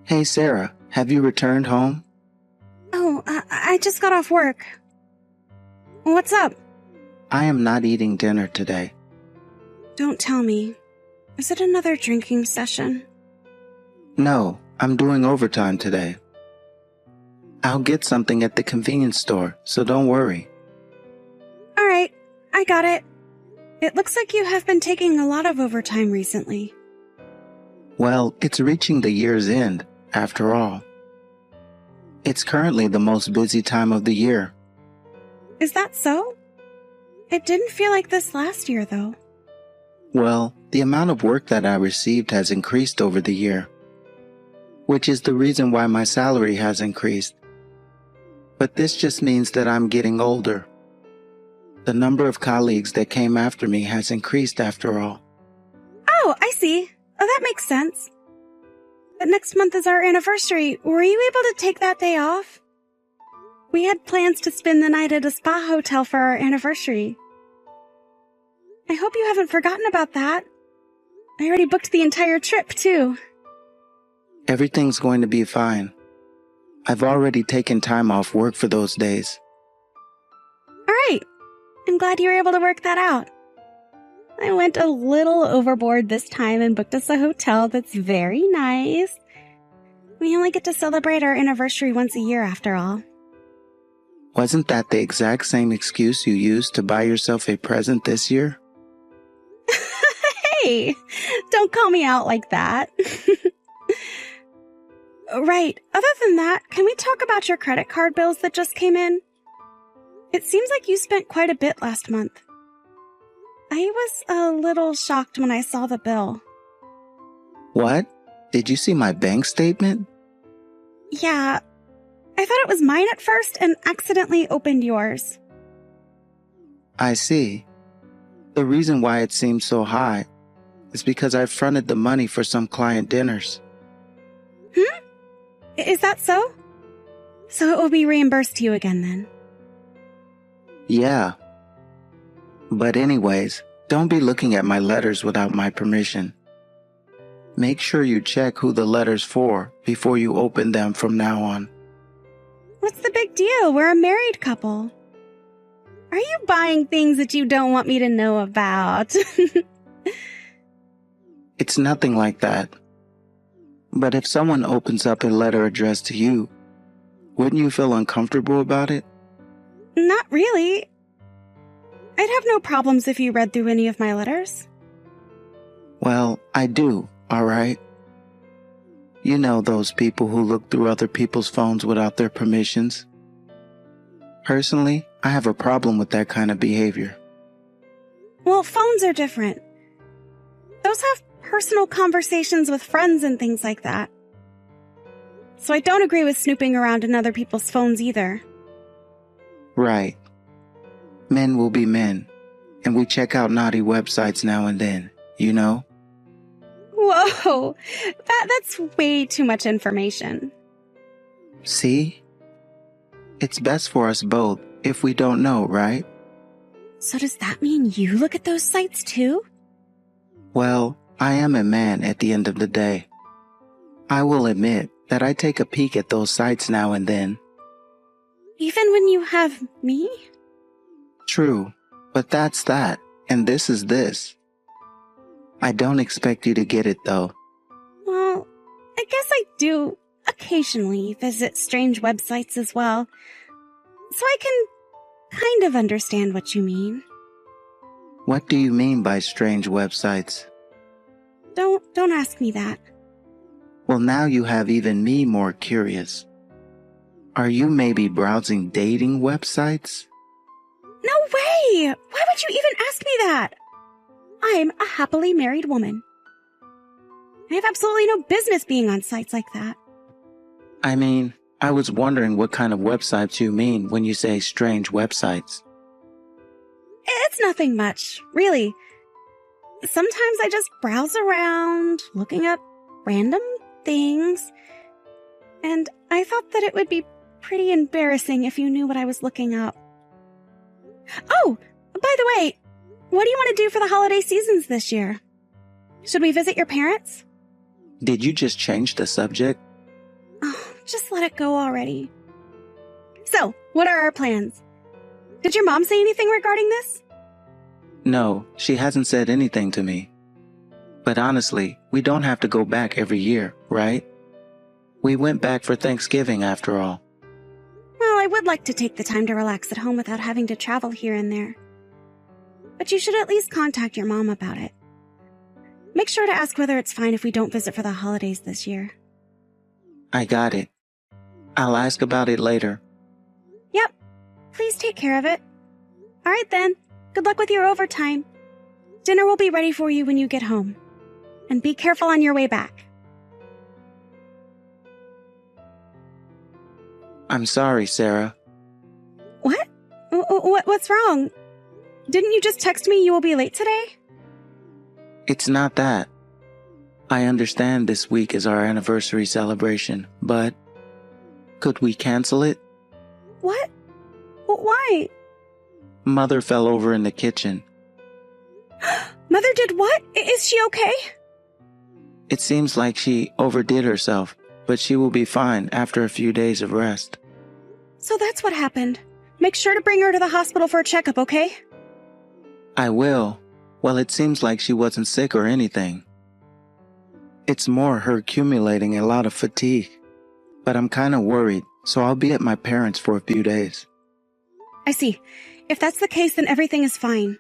Hey Sarah, have you returned home? Oh, I just got off work. What's up? I am not eating dinner today. Don't tell me. Is it another drinking session? No, I'm doing overtime today. I'll get something at the convenience store, so don't worry. Alright, I got it. It looks like you have been taking a lot of overtime recently. Well, it's reaching the year's end, after all. It's currently the most busy time of the year. Is that so? It didn't feel like this last year, though. Well, the amount of work that I received has increased over the year, which is the reason why my salary has increased. But this just means that I'm getting older. The number of colleagues that came after me has increased after all. Oh, I see. Oh, that makes sense. But next month is our anniversary. Were you able to take that day off? We had plans to spend the night at a spa hotel for our anniversary. I hope you haven't forgotten about that. I already booked the entire trip, too. Everything's going to be fine. I've already taken time off work for those days. All right. I'm glad you were able to work that out. I went a little overboard this time and booked us a hotel that's very nice. We only get to celebrate our anniversary once a year after all. Wasn't that the exact same excuse you used to buy yourself a present this year? Hey, don't call me out like that. Right. Other than that, can we talk about your credit card bills that just came in? It seems like you spent quite a bit last month. I was a little shocked when I saw the bill. What? Did you see my bank statement? Yeah, I thought it was mine at first and accidentally opened yours. I see. The reason why it seems so high is because I fronted the money for some client dinners. Is that so? So it will be reimbursed to you again then? Yeah. But anyways, don't be looking at my letters without my permission. Make sure you check who the letter's for before you open them from now on. What's the big deal? We're a married couple. Are you buying things that you don't want me to know about? It's nothing like that. But if someone opens up a letter addressed to you, wouldn't you feel uncomfortable about it? Not really. I'd have no problems if you read through any of my letters. Well, I do, alright? You know those people who look through other people's phones without their permissions? Personally, I have a problem with that kind of behavior. Well, phones are different. Those have personal conversations with friends and things like that. So I don't agree with snooping around in other people's phones either. Right. Men will be men, and we check out naughty websites now and then, you know? Whoa, that's way too much information. See? It's best for us both if we don't know, right? So does that mean you look at those sites too? Well, I am a man at the end of the day. I will admit that I take a peek at those sites now and then. Even when you have me? True, but that's that, and this is this. I don't expect you to get it though. Well, I guess I do occasionally visit strange websites as well, so I can kind of understand what you mean. What do you mean by strange websites? Don't ask me that. Well, now you have even me more curious. Are you maybe browsing dating websites? No way! Why would you even ask me that? I'm a happily married woman. I have absolutely no business being on sites like that. I mean, I was wondering what kind of websites you mean when you say strange websites. It's nothing much, really. Sometimes I just browse around, looking up random things, and I thought that it would be pretty embarrassing if you knew what I was looking up. Oh, by the way, what do you want to do for the holiday seasons this year? Should we visit your parents? Did you just change the subject? Just let it go already. So, what are our plans? Did your mom say anything regarding this? No, she hasn't said anything to me. But honestly, we don't have to go back every year, right? We went back for Thanksgiving after all. Well, I would like to take the time to relax at home without having to travel here and there. But you should at least contact your mom about it. Make sure to ask whether it's fine if we don't visit for the holidays this year. I got it. I'll ask about it later. Yep. Please take care of it. All right then. Good luck with your overtime. Dinner will be ready for you when you get home. And be careful on your way back. I'm sorry, Sarah. What? What's wrong? Didn't you just text me you will be late today? It's not that. I understand this week is our anniversary celebration, but could we cancel it? What? Why? Mother fell over in the kitchen. Mother did what? Is she okay? It seems like she overdid herself, but she will be fine after a few days of rest. So that's what happened. Make sure to bring her to the hospital for a checkup, okay? I will. Well, it seems like she wasn't sick or anything. It's more her accumulating a lot of fatigue. But I'm kind of worried, so I'll be at my parents' for a few days. I see. If that's the case, then everything is fine.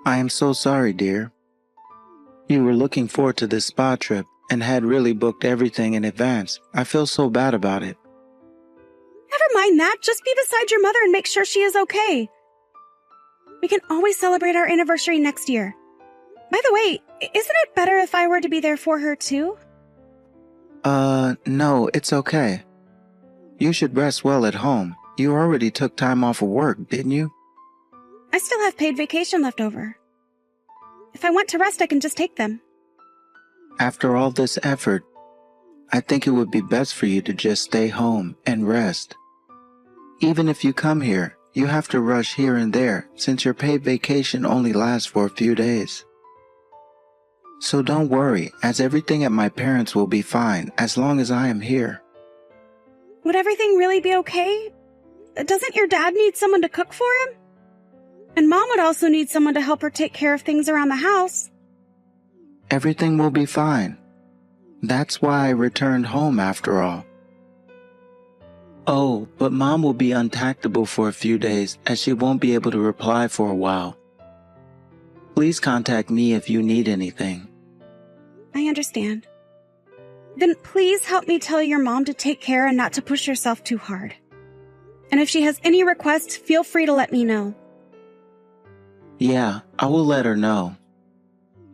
I am so sorry, dear. You were looking forward to this spa trip and had really booked everything in advance. I feel so bad about it. Never mind that. Just be beside your mother and make sure she is okay. We can always celebrate our anniversary next year. By the way, isn't it better if I were to be there for her too? No, it's okay. You should rest well at home. You already took time off of work, didn't you? I still have paid vacation left over. If I want to rest, I can just take them. After all this effort, I think it would be best for you to just stay home and rest. Even if you come here, you have to rush here and there since your paid vacation only lasts for a few days. So don't worry, as everything at my parents' will be fine as long as I am here. Would everything really be okay? Doesn't your dad need someone to cook for him? And Mom would also need someone to help her take care of things around the house. Everything will be fine. That's why I returned home after all. Oh, but Mom will be untactable for a few days as she won't be able to reply for a while. Please contact me if you need anything. I understand. Then please help me tell your mom to take care and not to push herself too hard. And if she has any requests, feel free to let me know. Yeah, I will let her know.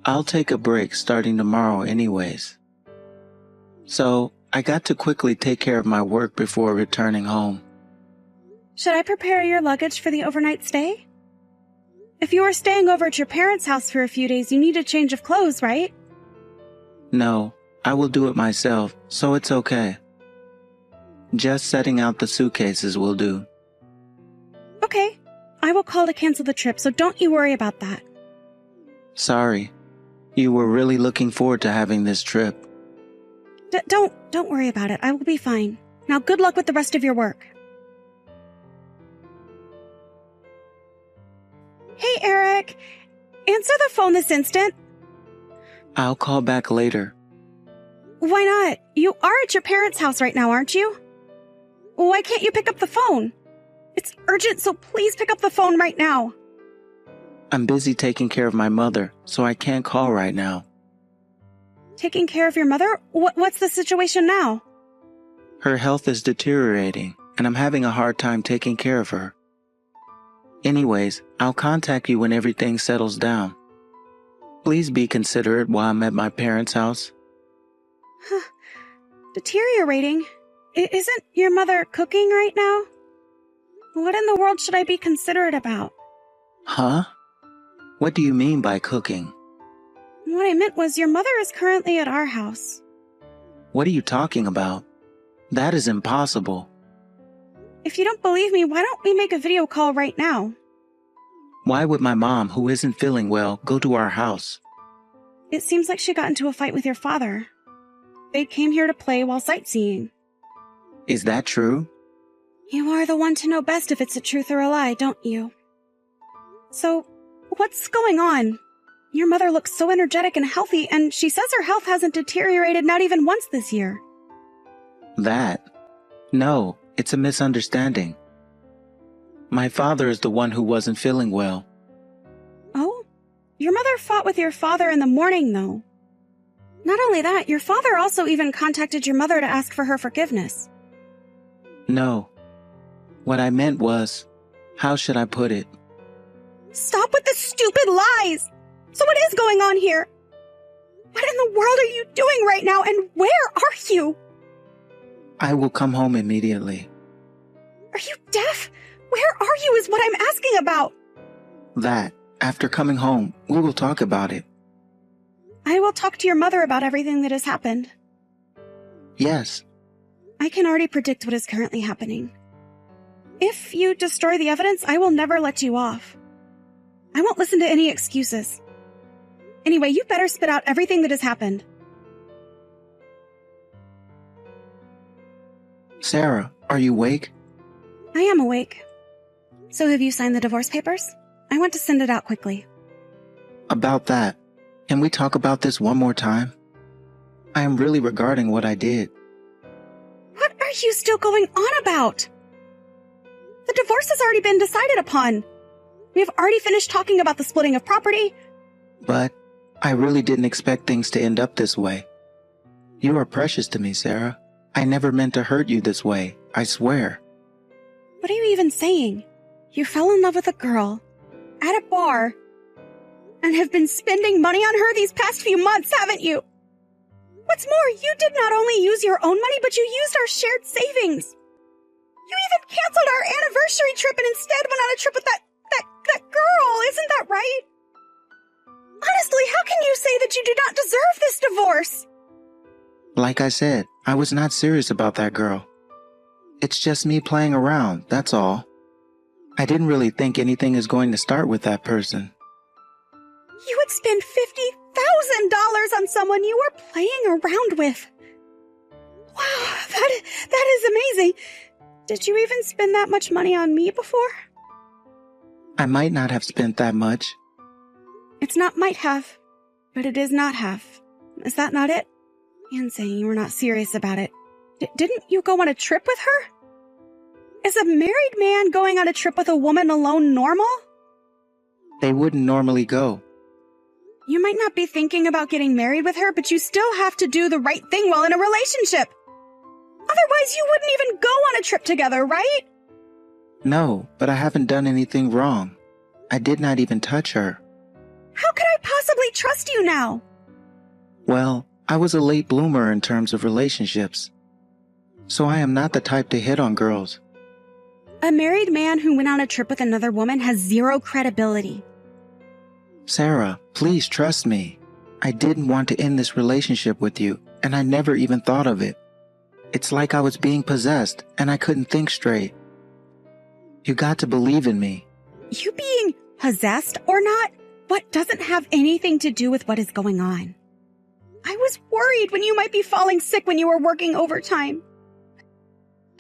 I'll take a break starting tomorrow anyways. So, I got to quickly take care of my work before returning home. Should I prepare your luggage for the overnight stay? If you are staying over at your parents' house for a few days, you need a change of clothes, right? No, I will do it myself, so it's okay. Just setting out the suitcases will do. Okay, I will call to cancel the trip, so don't you worry about that. Sorry. You were really looking forward to having this trip. Don't worry about it. I will be fine. Now good luck with the rest of your work. Hey, Eric. Answer the phone this instant. I'll call back later. Why not? You are at your parents' house right now, aren't you? Why can't you pick up the phone? It's urgent, so please pick up the phone right now. I'm busy taking care of my mother, so I can't call right now. Taking care of your mother? What's the situation now? Her health is deteriorating, and I'm having a hard time taking care of her. Anyways, I'll contact you when everything settles down. Please be considerate while I'm at my parents' house. Deteriorating? Isn't your mother cooking right now? What in the world should I be considerate about? Huh? What do you mean by cooking? What I meant was your mother is currently at our house. What are you talking about? That is impossible. If you don't believe me, why don't we make a video call right now? Why would my mom, who isn't feeling well, go to our house? It seems like she got into a fight with your father. They came here to play while sightseeing. Is that true? You are the one to know best if it's a truth or a lie, don't you? So, what's going on? Your mother looks so energetic and healthy, and she says her health hasn't deteriorated not even once this year. That? No, it's a misunderstanding. My father is the one who wasn't feeling well. Oh? Your mother fought with your father in the morning, though. Not only that, your father also even contacted your mother to ask for her forgiveness. No. What I meant was, how should I put it? Stop with the stupid lies! So what is going on here? What in the world are you doing right now, and where are you? I will come home immediately. Are you deaf? Where are you is what I'm asking about. That, after coming home, we will talk about it. I will talk to your mother about everything that has happened. Yes. I can already predict what is currently happening. If you destroy the evidence, I will never let you off. I won't listen to any excuses. Anyway, you better spit out everything that has happened. Sarah, are you awake? I am awake. So have you signed the divorce papers? I want to send it out quickly. About that, can we talk about this one more time? I am really regretting what I did. What are you still going on about? The divorce has already been decided upon. We have already finished talking about the splitting of property. But I really didn't expect things to end up this way. You are precious to me, Sarah. I never meant to hurt you this way, I swear. What are you even saying? You fell in love with a girl at a bar and have been spending money on her these past few months, haven't you? What's more, you did not only use your own money, but you used our shared savings. You even canceled our anniversary trip and instead went on a trip with that girl. Isn't that right? Honestly, how can you say that you do not deserve this divorce? Like I said, I was not serious about that girl. It's just me playing around, that's all. I didn't really think anything is going to start with that person. You would spend $50,000 on someone you were playing around with. Wow, that is amazing. Did you even spend that much money on me before? I might not have spent that much. It's not might have, but it is not have. Is that not it? And saying you were not serious about it. Didn't you go on a trip with her? Is a married man going on a trip with a woman alone normal? They wouldn't normally go. You might not be thinking about getting married with her, but you still have to do the right thing while in a relationship. Otherwise, you wouldn't even go on a trip together, right? No, but I haven't done anything wrong. I did not even touch her. How could I possibly trust you now? Well, I was a late bloomer in terms of relationships. So I am not the type to hit on girls. A married man who went on a trip with another woman has zero credibility. Sarah, please trust me. I didn't want to end this relationship with you, and I never even thought of it. It's like I was being possessed, and I couldn't think straight. You got to believe in me. You being possessed or not, what doesn't have anything to do with what is going on. I was worried when you might be falling sick when you were working overtime.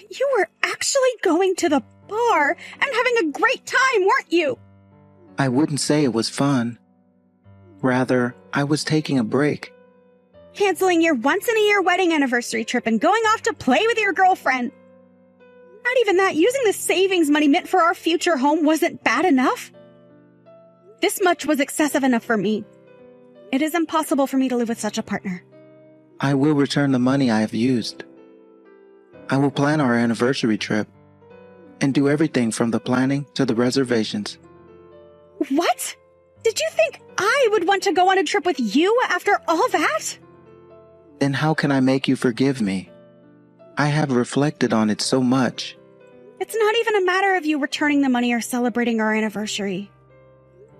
You were actually going to the bar and having a great time, weren't you? I wouldn't say it was fun. Rather, I was taking a break. Canceling your once-in-a-year wedding anniversary trip and going off to play with your girlfriend. Not even that, using the savings money meant for our future home wasn't bad enough. This much was excessive enough for me. It is impossible for me to live with such a partner. I will return the money I have used. I will plan our anniversary trip and do everything from the planning to the reservations. What? Did you think I would want to go on a trip with you after all that? Then how can I make you forgive me? I have reflected on it so much. It's not even a matter of you returning the money or celebrating our anniversary.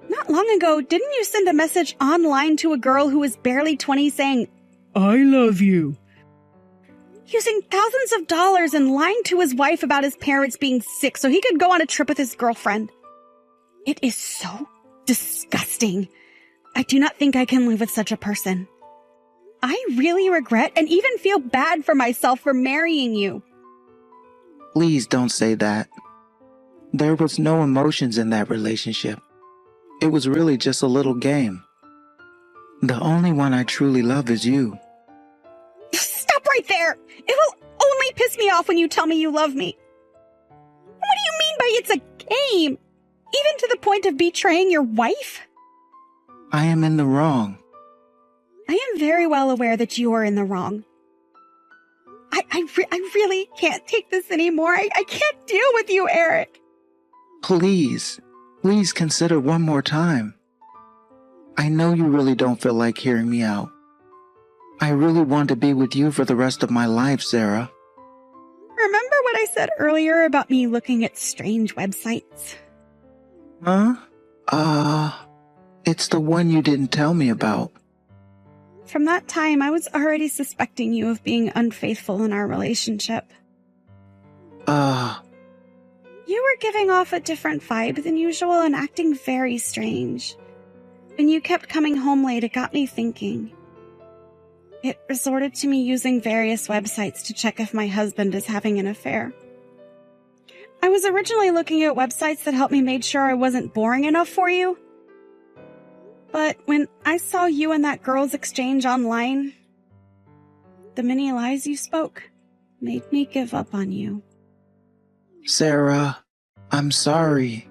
Not long ago, didn't you send a message online to a girl who was barely 20 saying, "I love you"? Using thousands of dollars and lying to his wife about his parents being sick so he could go on a trip with his girlfriend. It is so disgusting. I do not think I can live with such a person. I really regret and even feel bad for myself for marrying you. Please don't say that. There was no emotions in that relationship. It was really just a little game. The only one I truly love is you. Stop right there! It will only piss me off when you tell me you love me. What do you mean by it's a game? Even to the point of betraying your wife? I am in the wrong. I am very well aware that you are in the wrong. I really can't take this anymore. I can't deal with you, Eric. Please consider one more time. I know you really don't feel like hearing me out. I really want to be with you for the rest of my life, Sarah. Remember what I said earlier about me looking at strange websites? Huh? It's the one you didn't tell me about. From that time, I was already suspecting you of being unfaithful in our relationship. You were giving off a different vibe than usual and acting very strange. When you kept coming home late, it got me thinking. It resorted to me using various websites to check if my husband is having an affair. I was originally looking at websites that helped me make sure I wasn't boring enough for you. But when I saw you and that girl's exchange online, the many lies you spoke made me give up on you. Sarah, I'm sorry.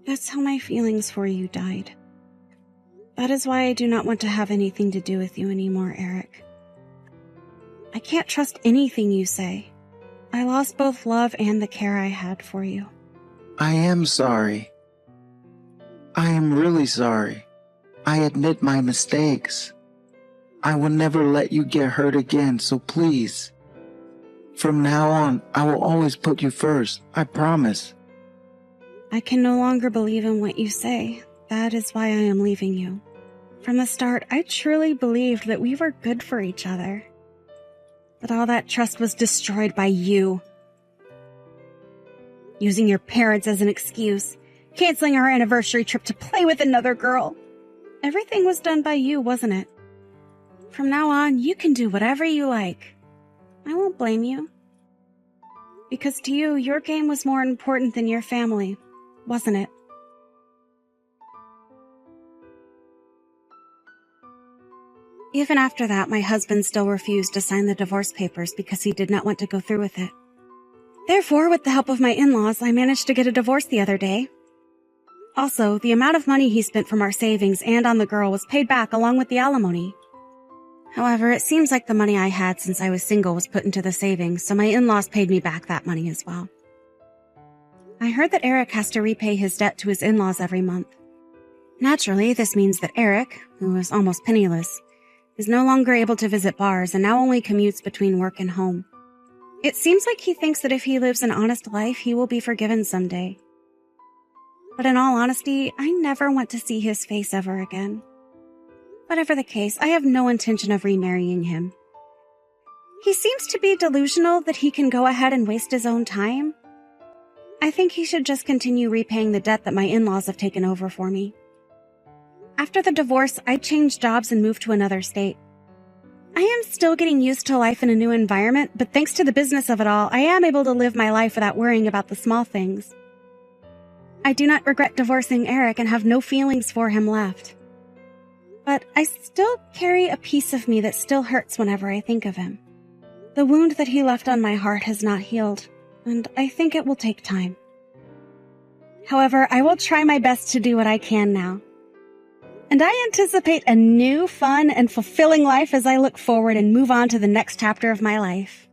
That's how my feelings for you died. That is why I do not want to have anything to do with you anymore, Eric. I can't trust anything you say. I lost both love and the care I had for you. I am sorry. I am really sorry. I admit my mistakes. I will never let you get hurt again, so please. From now on, I will always put you first. I promise. I can no longer believe in what you say. That is why I am leaving you. From the start, I truly believed that we were good for each other. But all that trust was destroyed by you. Using your parents as an excuse. Canceling our anniversary trip to play with another girl. Everything was done by you, wasn't it? From now on, you can do whatever you like. I won't blame you. Because to you, your game was more important than your family, wasn't it? Even after that, my husband still refused to sign the divorce papers because he did not want to go through with it. Therefore, with the help of my in-laws, I managed to get a divorce the other day. Also, the amount of money he spent from our savings and on the girl was paid back along with the alimony. However, it seems like the money I had since I was single was put into the savings, so my in-laws paid me back that money as well. I heard that Eric has to repay his debt to his in-laws every month. Naturally, this means that Eric, who is almost penniless, is no longer able to visit bars and now only commutes between work and home. It seems like he thinks that if he lives an honest life, he will be forgiven someday. But in all honesty, I never want to see his face ever again. Whatever the case, I have no intention of remarrying him. He seems to be delusional that he can go ahead and waste his own time. I think he should just continue repaying the debt that my in-laws have taken over for me. After the divorce, I changed jobs and moved to another state. I am still getting used to life in a new environment, but thanks to the business of it all, I am able to live my life without worrying about the small things. I do not regret divorcing Eric and have no feelings for him left. But I still carry a piece of me that still hurts whenever I think of him. The wound that he left on my heart has not healed, and I think it will take time. However, I will try my best to do what I can now. And I anticipate a new, fun, and fulfilling life as I look forward and move on to the next chapter of my life.